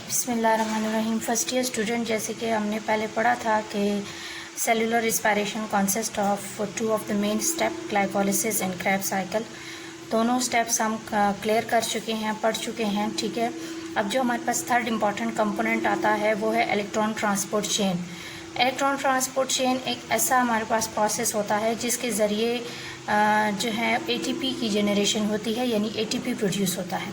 बिस्मिल्लाहिर्रहमानिर्रहीम। First year student, जैसे कि हमने पहले पढ़ा था कि cellular respiration consist of two of the main step, glycolysis and Krebs cycle. दोनों स्टेप्स हम क्लियर कर चुके हैं, पढ़ चुके हैं, ठीक है। अब जो हमारे पास थर्ड इम्पॉर्टेंट कंपोनेंट आता है वो है electron transport chain. Electron transport chain एक ऐसा हमारे पास प्रोसेस होता है जिसके ज़रिए जो है एटीपी की जनरेशन होती है, यानी एटीपी प्रोड्यूस होता है।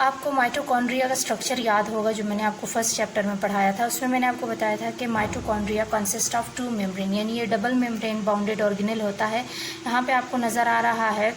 आपको माइटोकॉन्ड्रिया का स्ट्रक्चर याद होगा जो मैंने आपको फर्स्ट चैप्टर में पढ़ाया था। उसमें मैंने आपको बताया था कि mitochondria consist of two membrane, यानी ये डबल मेम्ब्रेन बाउंडेड ऑर्गेनेल होता है। यहाँ पे आपको नज़र आ रहा है,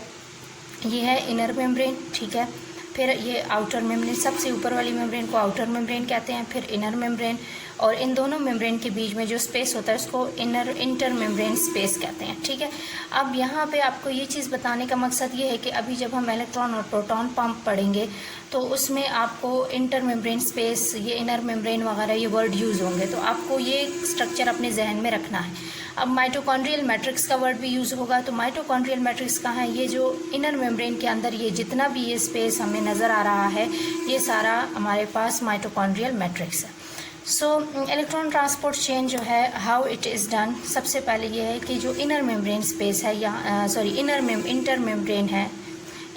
ये है इनर मेम्ब्रेन, ठीक है। फिर ये आउटर मेम्ब्रेन, सबसे ऊपर वाली मेम्ब्रेन को आउटर मेम्ब्रेन कहते हैं, फिर इनर मेम्ब्रेन, और इन दोनों मेम्ब्रेन के बीच में जो स्पेस होता है उसको इंटर मेम्ब्रेन स्पेस कहते हैं, ठीक है। अब यहाँ पे आपको ये चीज़ बताने का मकसद ये है कि अभी जब हम इलेक्ट्रॉन और प्रोटॉन पंप पढ़ेंगे तो उसमें आपको इंटर मेम्ब्रेन स्पेस, ये इनर मेम्ब्रेन वगैरह ये वर्ड यूज़ होंगे, तो आपको ये स्ट्रक्चर अपने जहन में रखना है। अब माइटोकॉन्ड्रियल मैट्रिक्स का वर्ड भी यूज़ होगा, तो माइटोकॉन्ड्रियल मैट्रिक्स कहाँ है? ये जो इनर मेम्ब्रेन के अंदर ये जितना भी ये स्पेस हमें नज़र आ रहा है, ये सारा हमारे पास माइटोकॉन्ड्रियल मैट्रिक्स है। इलेक्ट्रॉन ट्रांसपोर्ट चेन जो है, हाउ इट इज़ डन, सबसे पहले ये है कि जो इनर मेम्ब्रेन स्पेस है या इंटर मेम्ब्रेन है,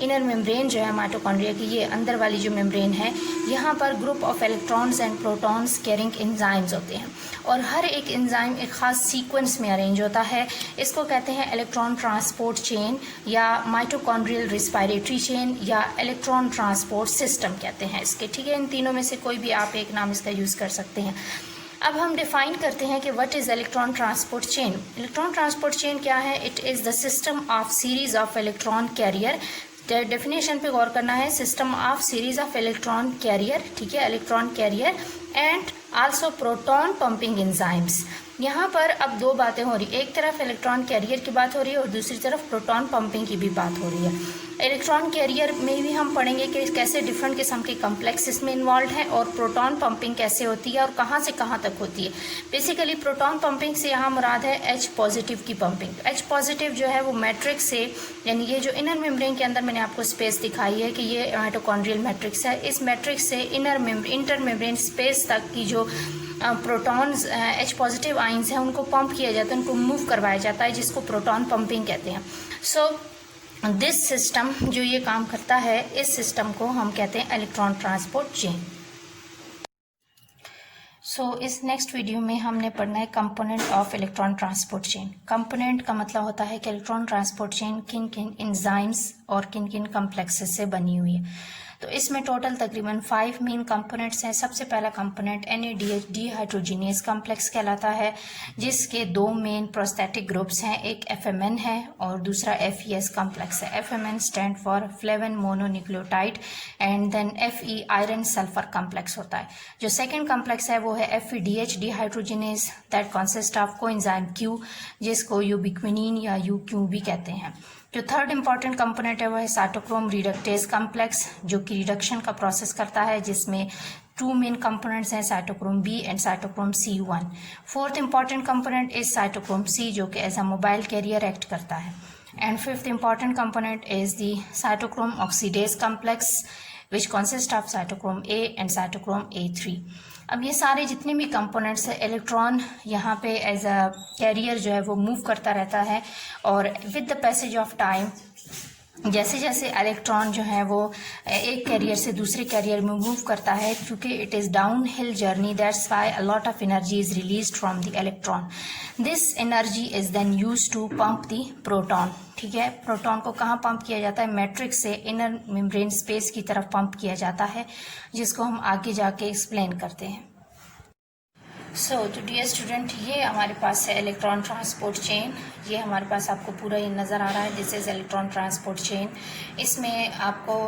इनर मेम्ब्रेन जो है माइटोकॉन्ड्रिया की, ये अंदर वाली जो मेम्ब्रेन है, यहाँ पर group of electrons and protons carrying enzymes होते हैं, और हर एक एंजाइम एक ख़ास सीक्वेंस में अरेंज होता है। इसको कहते हैं इलेक्ट्रॉन ट्रांसपोर्ट चेन या माइटोकॉन्ड्रियल रिस्पायरेटरी चेन या इलेक्ट्रॉन ट्रांसपोर्ट सिस्टम कहते हैं इसके, ठीक है। इन तीनों में से कोई भी आप एक नाम इसका यूज़ कर सकते हैं। अब हम डिफाइन करते हैं कि what is electron transport chain. Electron transport chain क्या है? It is the system of series of electron carrier. Definition पे गौर करना है, system of series of electron carrier, ठीक है, electron carrier and also proton pumping enzymes. यहाँ पर अब दो बातें हो रही, एक तरफ इलेक्ट्रॉन कैरियर की बात हो रही है और दूसरी तरफ प्रोटॉन पंपिंग की भी बात हो रही है। इलेक्ट्रॉन कैरियर में भी हम पढ़ेंगे कि कैसे डिफरेंट किस्म के कम्प्लेक्स इसमें इन्वॉल्व हैं, और प्रोटॉन पंपिंग कैसे होती है और कहाँ से कहाँ तक होती है। बेसिकली प्रोटॉन पंपिंग से यहाँ मुराद है H पॉजिटिव की पंपिंग। H पॉजिटिव जो है वो मैट्रिक्स से, यानी ये जो इनर मेम्ब्रेन के अंदर मैंने आपको स्पेस दिखाई है कि ये माइटोकॉन्ड्रियल मैट्रिक्स है, इस मैट्रिक्स से इंटर मेम्ब्रेन स्पेस तक की जो प्रोटॉन्स H पॉजिटिव आइंस हैं उनको पंप किया जाता है, उनको मूव करवाया जाता है, जिसको प्रोटॉन पंपिंग कहते हैं। दिस सिस्टम जो ये काम करता है, इस सिस्टम को हम कहते हैं इलेक्ट्रॉन ट्रांसपोर्ट चेन। इस नेक्स्ट वीडियो में हमने पढ़ना है component of electron transport chain. Component का मतलब होता है कि इलेक्ट्रॉन ट्रांसपोर्ट चेन किन किन एंजाइम्स और किन किन कम्प्लेक्सेस से बनी हुई है। तो इसमें टोटल तकरीबन 5 मेन कंपोनेंट्स हैं। सबसे पहला कंपोनेंट NADH डिहाइड्रोजिनेज कॉम्प्लेक्स कहलाता है, जिसके दो मेन प्रोस्थेटिक ग्रुप्स हैं, एक FMN है और दूसरा FES कॉम्प्लेक्स है। FMN stand for flavin mononucleotide and then FE iron sulphur complex होता है। जो सेकेंड कॉम्प्लेक्स है वो है FEDH dehydrogenase, that consist of coenzyme Q, जिसको यूबिक्विनिन या UQ भी कहते हैं। जो थर्ड इंपॉर्टेंट कंपोनेंट है वो है साइटोक्रोम रिडक्टेज कॉम्प्लेक्स, जो कि रिडक्शन का प्रोसेस करता है, जिसमें 2 मेन कंपोनेंट्स हैं, cytochrome B and cytochrome C1। Fourth important component is cytochrome C, जो कि as a mobile carrier act करता है। And fifth important component is the cytochrome oxidase complex, which consist of cytochrome A and cytochrome A3। अब ये सारे जितने भी components हैं, इलेक्ट्रॉन यहाँ पे एज अ कैरियर जो है वो मूव करता रहता है, और with the passage of time जैसे जैसे इलेक्ट्रॉन जो है वो एक कैरियर से दूसरे कैरियर में मूव करता है, क्योंकि it is downhill journey, that's why a lot of energy is released from the electron. This energy is then used to pump the proton, ठीक है। प्रोटॉन को कहाँ पंप किया जाता है? मैट्रिक्स से इनर मेम्ब्रेन स्पेस की तरफ पंप किया जाता है, जिसको हम आगे जाके एक्सप्लेन करते हैं। तो डियर स्टूडेंट, ये हमारे पास है इलेक्ट्रॉन ट्रांसपोर्ट चेन। ये हमारे पास आपको पूरा ये नज़र आ रहा है, this is electron transport chain. इसमें आपको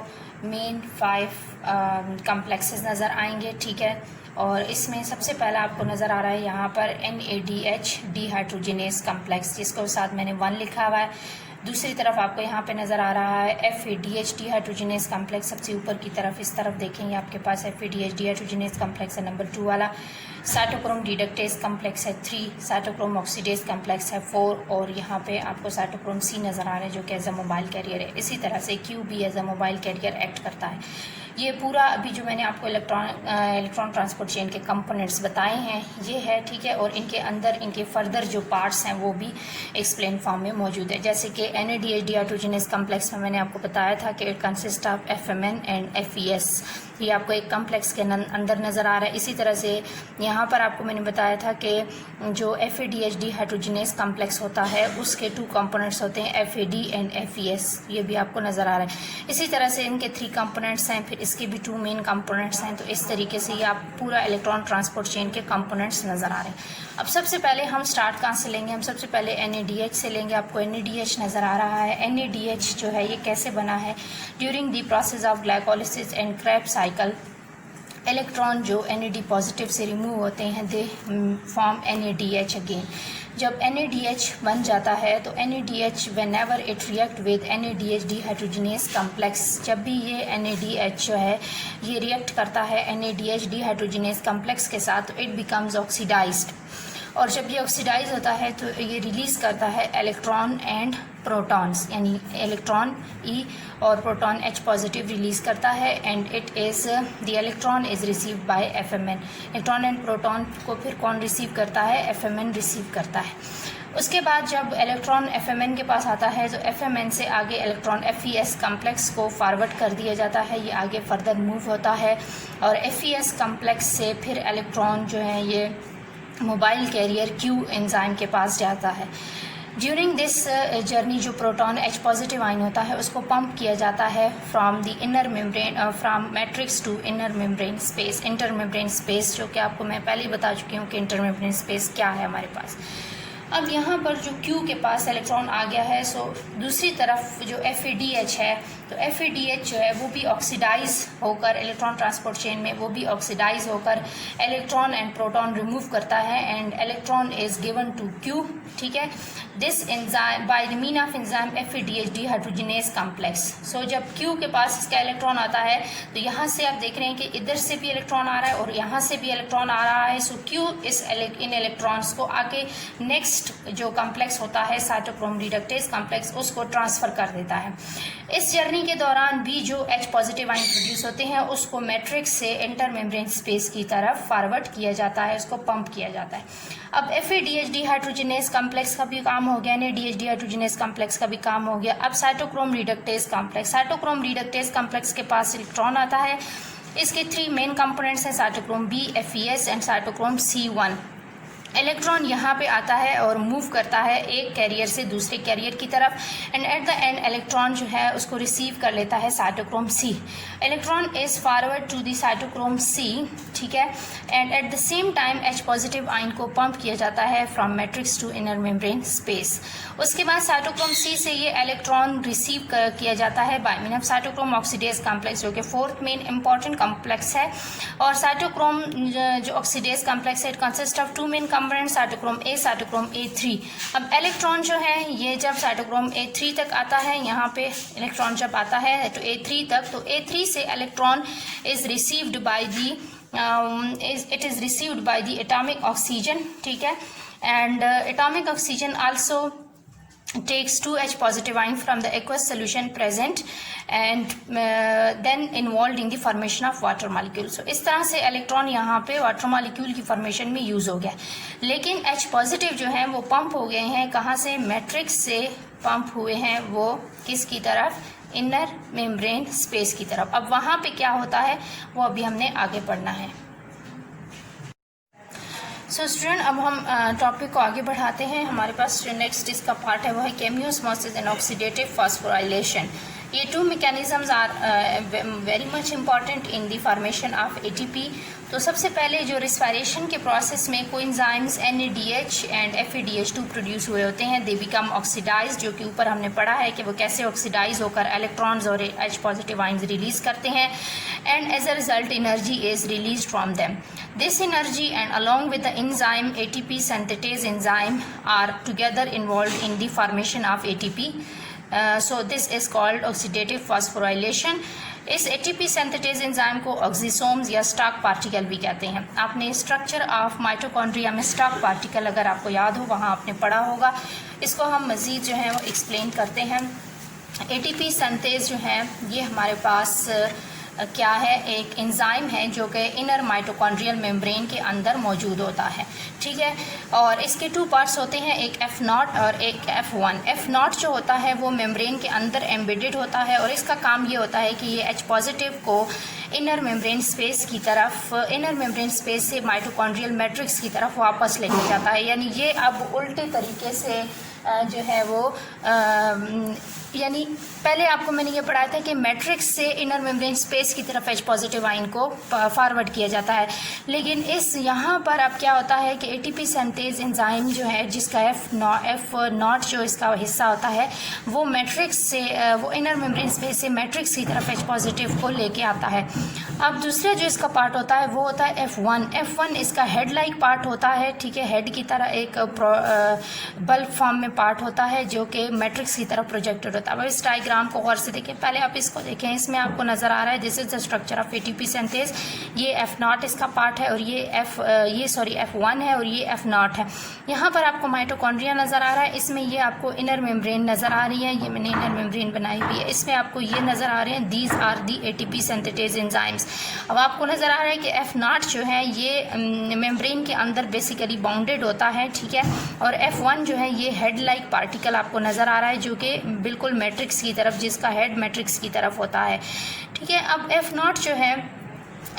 मेन 5 कम्प्लेक्सेस नज़र आएंगे, ठीक है। और इसमें सबसे पहला आपको नज़र आ रहा है यहाँ पर NADH डिहाइड्रोजिनेज कम्प्लेक्स, जिसको साथ मैंने 1 लिखा हुआ है। दूसरी तरफ आपको यहाँ पे नज़र आ रहा है FADH डिहाइड्रोजिनेज कॉम्प्लेक्स, सबसे ऊपर की तरफ इस तरफ देखेंगे आपके पास FADH डिहाइड्रोजिनेज कॉम्प्लेक्स है नंबर 2 वाला। साइटोक्रोम रिडक्टेज कॉम्प्लेक्स है 3, साइटोक्रोम ऑक्सीडेज कॉम्प्लेक्स है 4, और यहाँ पे आपको साइटोक्रोम C नज़र आ रहा है, जो कि एज अ मोबाइल कैरियर है। इसी तरह से Q भी as a mobile carrier act करता है। ये पूरा अभी जो मैंने आपको इलेक्ट्रॉन ट्रांसपोर्ट चेन के कंपोनेंट्स बताए हैं ये है, ठीक है। और इनके अंदर इनके फर्दर जो पार्ट्स हैं वो भी एक्सप्लेन फॉर्म में मौजूद है। जैसे कि NADH डिहाइड्रोजनेस कम्प्लेक्स में मैंने आपको बताया था कि it consist of FMN and FES, ये आपको एक कम्प्लेक्स के अंदर नज़र आ रहा है। इसी तरह से यहाँ पर आपको मैंने बताया था कि जो FADH डिहाइड्रोजनेस कम्प्लेक्स होता है उसके 2 कंपोनेंट्स होते हैं, FAD एंड FES, ये भी आपको नज़र आ रहा है। इसी तरह से इनके 3 कंपोनेंट्स हैं, फिर इसके भी 2 मेन कंपोनेंट्स हैं। तो इस तरीके से ये आप पूरा इलेक्ट्रॉन ट्रांसपोर्ट चेन के कंपोनेंट्स नज़र आ रहे हैं। अब सबसे पहले हम स्टार्ट कहाँ से लेंगे, हम सबसे पहले NADH से लेंगे। आपको NADH नज़र आ रहा है। NADH जो है ये कैसे बना है, during the process of glycolysis and Krebs cycle electron जो NAD पॉजिटिव से रिमूव होते हैं दे फॉर्म NADH अगेन। जब NADH बन जाता है तो NADH whenever it react with NADH dehydrogenase complex, जब भी ये NADH जो है ये रिएक्ट करता है NADH डिहाइड्रोजनेस कम्प्लेक्स के साथ, तो इट बिकम्स ऑक्सीडाइज्ड। और जब ये ऑक्सीडाइज होता है तो ये रिलीज़ करता है इलेक्ट्रॉन एंड प्रोटॉन्स, यानी इलेक्ट्रॉन E और प्रोटॉन H पॉजिटिव रिलीज़ करता है। And it is the electron is received by FMN। Electron and proton को फिर कौन रिसीव करता है, FMN रिसीव करता है। उसके बाद जब इलेक्ट्रॉन FMN के पास आता है तो FMN से आगे इलेक्ट्रॉन FES कम्प्लेक्स को फॉरवर्ड कर दिया जाता है, ये आगे फर्दर मूव होता है। और FES कम्प्लेक्स से फिर इलेक्ट्रॉन जो है ये मोबाइल कैरियर Q एंजाइम के पास जाता है। ड्यूरिंग दिस जर्नी जो प्रोटॉन H पॉजिटिव आइन होता है उसको पंप किया जाता है from the inner membrane, from matrix to inner membrane space. Intermembrane space जो कि आपको मैं पहले ही बता चुकी हूँ कि इंटर मेम्ब्रेन स्पेस क्या है हमारे पास। अब यहाँ पर जो Q के पास इलेक्ट्रॉन आ गया है, सो दूसरी तरफ जो FADH है, तो FADH जो है वो भी ऑक्सीडाइज होकर इलेक्ट्रॉन ट्रांसपोर्ट चेन में वो भी ऑक्सीडाइज होकर इलेक्ट्रॉन एंड प्रोटॉन रिमूव करता है and electron is given to Q, ठीक है। This enzyme by the mean of enzyme FADH dehydrogenase complex. So जब Q के पास इसका इलेक्ट्रॉन आता है तो यहाँ से आप देख रहे हैं कि इधर से भी इलेक्ट्रॉन आ रहा है और यहाँ से भी इलेक्ट्रॉन आ रहा है। सो Q इन इलेक्ट्रॉन्स को आके नेक्स्ट जो कम्प्लेक्स होता है साइटोक्रोम रिडक्टेज कम्प्लेक्स उसको ट्रांसफर कर देता है। इस जर्नी के दौरान भी जो H पॉजिटिव आयन प्रोड्यूस होते हैं उसको मैट्रिक्स से इंटर मेम्ब्रेन स्पेस की तरफ फॉरवर्ड किया जाता है, उसको पंप किया जाता है। अब FADH डिहाइड्रोजनेस कम्प्लेक्स का भी काम हो गया, NADH डिहाइड्रोजनेस कम्प्लेक्स का भी काम हो गया। अब cytochrome reductase complex, cytochrome reductase complex के पास इलेक्ट्रॉन आता है। इसके 3 मेन कंपोनेंट्स हैं, cytochrome B, FES and cytochrome C1। Electron यहाँ पे आता है और मूव करता है एक कैरियर से दूसरे कैरियर की तरफ and at the end electron जो है उसको रिसीव कर लेता है cytochrome C। Electron is forward to the cytochrome C, ठीक है। And at the same time H positive ion को पंप किया जाता है from matrix to inner membrane space. उसके बाद साइटोक्रोम C से ये इलेक्ट्रॉन रिसीव किया जाता है by mean of cytochrome oxidase complex, जो कि 4th मेन इंपॉर्टेंट कम्प्लेक्स है। और साइटोक्रोम जो ऑक्सीडेज कम्प्लेक्स है it consist of 2 main component, cytochrome A, cytochrome A3। अब इलेक्ट्रॉन जो है ये जब साइटोक्रोम A3 तक आता है, यहाँ पे इलेक्ट्रॉन जब आता है तो A3 तक, तो A3 से electron is received by the it is received by the atomic oxygen, ठीक है। and atomic oxygen also takes 2H positive ion from the aqueous solution present and then involved in the formation of water molecule। so इस तरह से electron यहाँ पे water molecule की formation में use हो गया। लेकिन H पॉजिटिव जो है वो पंप हो गए हैं, कहाँ से, मैट्रिक्स से पंप हुए हैं वो किसकी तरफ, इनर मेम्ब्रेन स्पेस की तरफ। अब वहाँ पे क्या होता है वो अभी हमने आगे पढ़ना है। सो स्टूडेंट अब हम टॉपिक को आगे बढ़ाते हैं। हमारे पास जो नेक्स्ट इसका पार्ट है वो है केमियोस्मोसिस एंड ऑक्सीडेटिव फॉस्फोराइलेशन। ये 2 mechanisms are very much important in the formation of ATP। तो सबसे पहले जो रिस्पायरेशन के प्रोसेस में coenzymes NADH and FADH2 produce हुए होते हैं, दे बिकम ऑक्सीडाइज, जो कि ऊपर हमने पढ़ा है कि वो कैसे ऑक्सीडाइज होकर इलेक्ट्रॉन्स और H पॉजिटिव आइंस रिलीज करते हैं and as a result energy is release from them. This energy and along with the enzyme ATP synthetase enzyme are together involved in the formation of ATP। so this is called oxidative phosphorylation। इस ATP synthetase enzyme को oxysomes या stock particle भी कहते हैं। आपने structure of mitochondria में stock particle अगर आपको याद हो वहाँ आपने पढ़ा होगा। इसको हम मज़ीद जो है वो एक्सप्लेन करते हैं। ATP सिंथेज जो है ये हमारे पास क्या है, एक एंजाइम है जो कि इनर माइटोकॉन्ड्रियल मेम्ब्रेन के अंदर मौजूद होता है, ठीक है। और इसके 2 पार्ट्स होते हैं, एक F0 और एक F1। F0 जो होता है वो मेम्ब्रेन के अंदर एम्बेडेड होता है और इसका काम ये होता है कि ये H पॉजिटिव को इनर मेम्ब्रेन स्पेस की तरफ, इनर मेम्ब्रेन स्पेस से माइटोकॉन्ड्रियल मैट्रिक्स की तरफ वापस लेके जाता है। यानी ये अब उल्टे तरीके से जो है वो यानी पहले आपको मैंने ये पढ़ाया था कि मैट्रिक्स से इनर मेम्ब्रेन स्पेस की तरफ H पॉजिटिव आयन को फॉरवर्ड किया जाता है, लेकिन इस यहाँ पर अब क्या होता है कि ATP सिंथेज एंजाइम जो है जिसका F0 जो इसका हिस्सा होता है वो मैट्रिक्स से वो इनर मेम्ब्रेन स्पेस से मैट्रिक्स की तरफ H पॉजिटिव को लेके आता है। अब दूसरा जो इसका पार्ट होता है वो होता है F1 इसका हेड लाइक पार्ट होता है, ठीक है। हेड की तरह एक बल्ब फॉर्म में पार्ट होता है जो कि मैट्रिक्स की तरफ प्रोजेक्टेड होता है। अब इस डायग्राम को गौर से देखें, पहले आप इसको देखें, इसमें आपको नज़र आ रहा है this is the structure of ATP synthase. ये F0 इसका पार्ट है और ये F1 है और ये F0 है। यहाँ पर आपको माइटोकॉन्ड्रिया नज़र आ रहा है, इसमें ये आपको इनर मेम्ब्रेन नज़र आ रही है, ये मैंने इनर मेम्ब्रेन बनाई हुई है, इसमें आपको ये नज़र आ रहे हैं these are the ATP synthetase enzymes. अब आपको नज़र आ रहा है कि F0 जो है ये मेम्ब्रेन के अंदर बेसिकली बाउंडेड होता है, ठीक है। और F1 जो है ये हेड लाइक पार्टिकल आपको नज़र आ रहा है जो कि बिल्कुल मैट्रिक्स की तरफ, जिसका हेड मैट्रिक्स की तरफ होता है, ठीक है। अब F0 जो है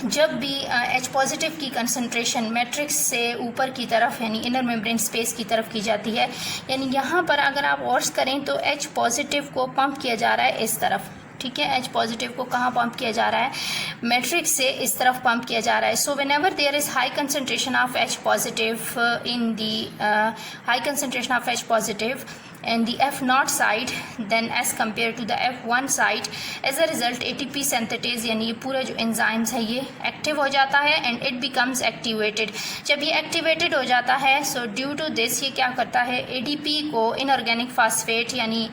जब भी H पॉजिटिव की कंसंट्रेशन मैट्रिक्स से ऊपर की तरफ यानी इनर मेम्ब्रेन स्पेस की तरफ की जाती है, यानी यहाँ पर अगर आप गौर करें तो H पॉजिटिव को पंप किया जा रहा है इस तरफ, ठीक है। H पॉजिटिव को कहाँ पंप किया जा रहा है, मैट्रिक्स से इस तरफ पंप किया जा रहा है। So whenever there is high concentration of H positive in the high concentration of H positive and the F0 side then as compared to the F1 side, as a result ATP synthetase यानी ये पूरा जो enzymes है ये active हो जाता है and it becomes activated। जब ये एक्टिवेटेड हो जाता है so due to this ये क्या करता है, ADP को इनऑर्गेनिक फास्फेट यानी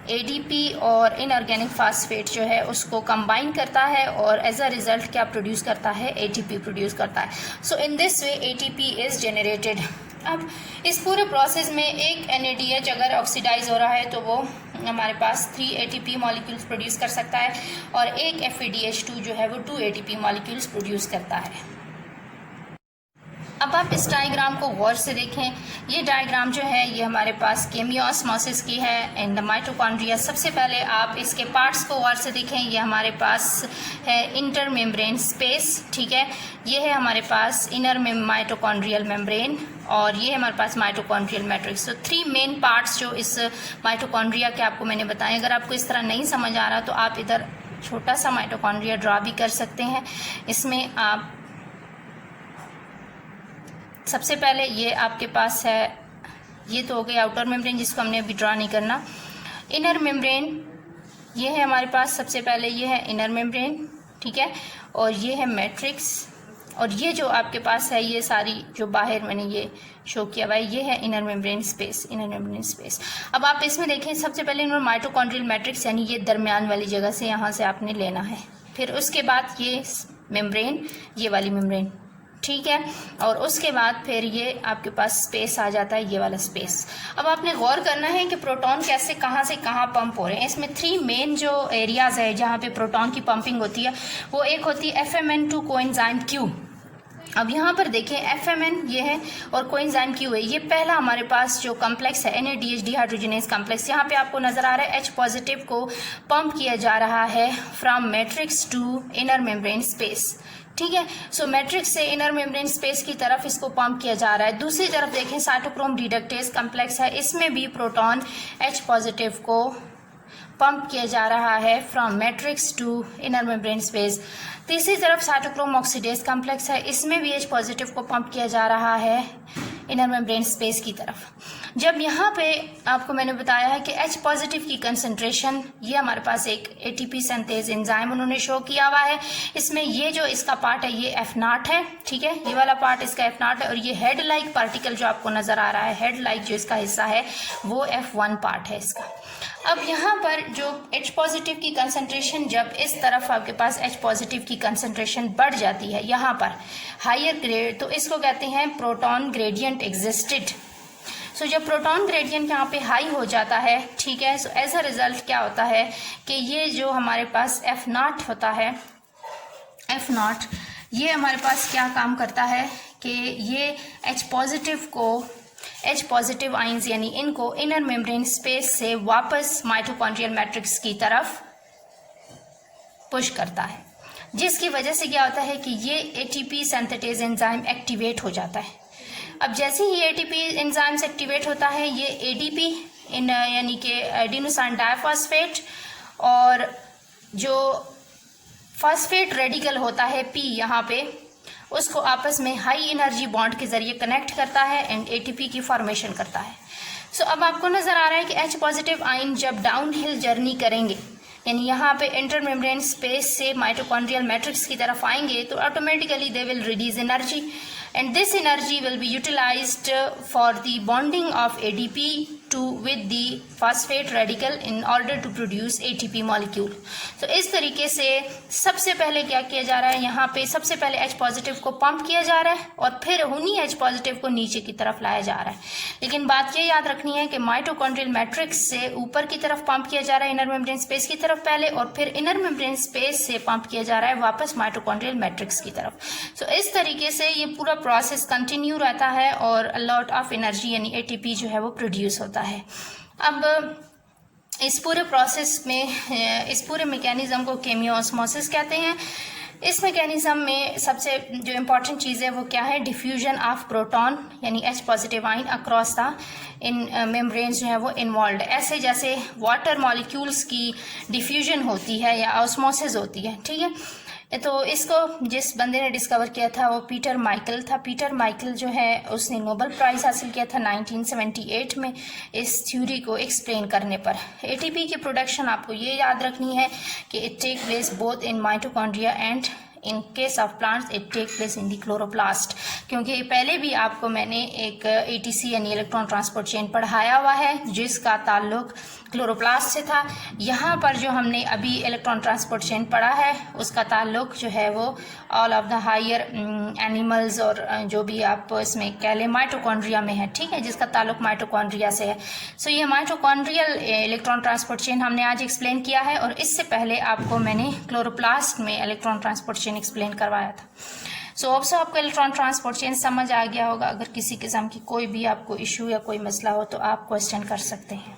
ADP और इनऑर्गेनिक फास्फेट जो है उसको कंबाइन करता है और एज अ रिजल्ट क्या प्रोड्यूस करता है, ATP प्रोड्यूस करता है। So in this way ATP is generated. अब इस पूरे प्रोसेस में एक NADH अगर ऑक्सीडाइज हो रहा है तो वो हमारे पास 3 ATP मॉलिक्यूल्स प्रोड्यूस कर सकता है और एक FADH2 जो है वो 2 ATP मॉलिक्यूल्स प्रोड्यूस करता है। अब आप इस डायग्राम को गौर से देखें, ये डायग्राम जो है ये हमारे पास केमियोस्मोसिस की है इन द माइटोकॉन्ड्रिया। सबसे पहले आप इसके पार्ट्स को गौर से देखें, ये हमारे पास है इंटर मेम्ब्रेन स्पेस, ठीक है। ये है हमारे पास इनर माइटोकॉन्ड्रियल मेम्ब्रेन और ये है हमारे पास माइटोकॉन्ड्रियल मैट्रिक्स। तो 3 मेन पार्ट्स जो इस माइटोकॉन्ड्रिया के आपको मैंने बताए। अगर आपको इस तरह नहीं समझ आ रहा तो आप इधर छोटा सा माइटोकॉन्ड्रिया ड्रा भी कर सकते हैं। इसमें आप सबसे पहले ये आपके पास है, ये तो हो गया आउटर मेम्ब्रेन जिसको हमने अभी ड्रा नहीं करना। इनर मेम्ब्रेन ये है हमारे पास, सबसे पहले ये है इनर मेम्ब्रेन, ठीक है। और ये है मैट्रिक्स और ये जो आपके पास है ये सारी जो बाहर मैंने ये शो किया हुआ है ये है inner membrane space, inner membrane space. अब आप इसमें देखें, सबसे पहले इन्होंने माइटोकॉन्ड्रियल मैट्रिक्स यानी ये दरमियान वाली जगह से यहाँ से आपने लेना है, फिर उसके बाद ये मेम्ब्रेन, ये वाली मेम्ब्रेन, ठीक है। और उसके बाद फिर ये आपके पास स्पेस आ जाता है, ये वाला स्पेस। अब आपने गौर करना है कि प्रोटॉन कैसे कहाँ से कहाँ पंप हो रहे हैं। इसमें 3 मेन जो एरियाज है जहाँ पे प्रोटॉन की पंपिंग होती है वो एक होती है FMN2 कोएंजाइम Q। अब यहाँ पर देखें FMN ये है और कोएंजाइम Q है। ये पहला हमारे पास जो कॉम्प्लेक्स है NADH डिहाइड्रोजनेज कॉम्प्लेक्स, यहाँ पे आपको नज़र आ रहा है H पॉजिटिव को पंप किया जा रहा है from matrix to inner membrane space, ठीक है। सो मैट्रिक्स से इनर मेम्ब्रेन स्पेस की तरफ इसको पंप किया जा रहा है। दूसरी तरफ देखें साइटोक्रोम रिडक्टेज कॉम्प्लेक्स है, इसमें भी प्रोटॉन H पॉजिटिव को पंप किया जा रहा है from matrix to inner membrane space. तीसरी तरफ साइटोक्रोम ऑक्सीडेज कॉम्प्लेक्स है, इसमें भी H पॉजिटिव को पंप किया जा रहा है इनर मेम्ब्रेन स्पेस की तरफ। जब यहाँ पे आपको मैंने बताया है कि H पॉजिटिव की कंसंट्रेशन, ये हमारे पास एक ATP सिंथेज एंजाइम उन्होंने शो किया हुआ है, इसमें ये जो इसका पार्ट है ये F0 है, ठीक है। ये वाला पार्ट इसका F0 है और ये हेड लाइक पार्टिकल जो आपको नज़र आ रहा है, हेड लाइक जो इसका हिस्सा है वो F1 पार्ट है इसका। अब यहाँ पर जो H पॉजिटिव की कंसंट्रेशन जब इस तरफ आपके पास H पॉजिटिव की कंसंट्रेशन बढ़ जाती है यहाँ पर हायर ग्रेड, तो इसको कहते हैं प्रोटॉन ग्रेडियंट एग्जिस्टेड। सो जब प्रोटॉन ग्रेडियंट यहाँ पे हाई हो जाता है, ठीक है, सो एज अ रिजल्ट क्या होता है कि ये जो हमारे पास F0 होता है, F0 ये हमारे पास क्या काम करता है कि ये H पॉजिटिव आइंस यानी इनको इनर मेम्ब्रेन स्पेस से वापस माइटोकॉन्ड्रियल मैट्रिक्स की तरफ पुश करता है, जिसकी वजह से क्या होता है कि ये ATP सिंथेटेज एंजाइम एक्टिवेट हो जाता है। अब जैसे ही ATP एंजाइम्स एक्टिवेट होता है, ये ADP यानी कि एडिनोसिन डाइफॉस्फेट और जो फॉस्फेट रेडिकल होता है P यहाँ पे, उसको आपस में हाई एनर्जी बॉन्ड के जरिए कनेक्ट करता है एंड ATP की फॉर्मेशन करता है। सो अब आपको नजर आ रहा है कि H पॉजिटिव आयन जब डाउन हिल जर्नी करेंगे, यानी यहाँ पे इंटरमेम्ब्रेन स्पेस से माइटोकॉन्ड्रियल मैट्रिक्स की तरफ आएंगे, तो automatically they will release energy and this energy will be utilized for the bonding of ADP with the phosphate radical in order to produce ATP molecule. तो इस तरीके से सबसे पहले क्या किया जा रहा है, यहाँ पे सबसे पहले H पॉजिटिव को पंप किया जा रहा है और फिर उन्हीं H पॉजिटिव को नीचे की तरफ लाया जा रहा है। लेकिन बात ये याद रखनी है कि माइटोकॉन्ड्रियल मैट्रिक्स से ऊपर की तरफ पंप किया जा रहा है इनर मेम्ब्रेन स्पेस की तरफ पहले, और फिर इनर मेम्ब्रेन स्पेस से पंप किया जा रहा है वापस माइटोकॉन्ड्रियल मैट्रिक्स की तरफ। तो इस तरीके से ये पूरा प्रोसेस कंटिन्यू रहता है और अ लॉट ऑफ एनर्जी यानी ATP जो है वो प्रोड्यूस होता है। अब इस पूरे प्रोसेस में, इस पूरे मैकेनिज्म को केमियोऑस्मोसिस कहते हैं। इस मैकेनिज्म में सबसे जो इम्पॉर्टेंट चीज़ है वो क्या है, डिफ्यूजन ऑफ प्रोटॉन यानी H पॉजिटिव आइन अक्रॉस द इन मेम्ब्रेन्स जो है वो इन्वॉल्व, ऐसे जैसे वाटर मॉलिक्यूल्स की डिफ्यूजन होती है या ऑस्मोसिस होती है, ठीक है। तो इसको जिस बंदे ने डिस्कवर किया था वो पीटर माइकल था। पीटर माइकल जो है उसने नोबेल प्राइज़ हासिल किया था 1978 में इस थ्योरी को एक्सप्लेन करने पर। ATP की प्रोडक्शन आपको ये याद रखनी है कि it take place both in mitochondria and in case of plants it take place in the chloroplast, क्योंकि पहले भी आपको मैंने एक ATC यानी इलेक्ट्रॉन ट्रांसपोर्ट चेन पढ़ाया हुआ है जिसका ताल्लुक क्लोरोप्लास्ट से था। यहाँ पर जो हमने अभी इलेक्ट्रॉन ट्रांसपोर्ट चेन पढ़ा है उसका ताल्लुक जो है वो all of the higher animals और जो भी आप इसमें कह लें माइटोकॉन्ड्रिया में है, ठीक है, जिसका ताल्लुक माइटोकॉन्ड्रिया से है। सो ये माइटोकॉन्ड्रियल इलेक्ट्रॉन ट्रांसपोर्ट चेन हमने आज एक्सप्लेन किया है और इससे पहले आपको मैंने क्लोरोप्लास्ट में इलेक्ट्रॉन ट्रांसपोर्ट चेन एक्सप्लेन करवाया था। सो अब आपको इलेक्ट्रॉन ट्रांसपोर्ट चेन समझ आ गया होगा। अगर किसी किस्म की कोई भी आपको इशू या कोई मसला हो तो आप क्वेश्चन कर सकते हैं।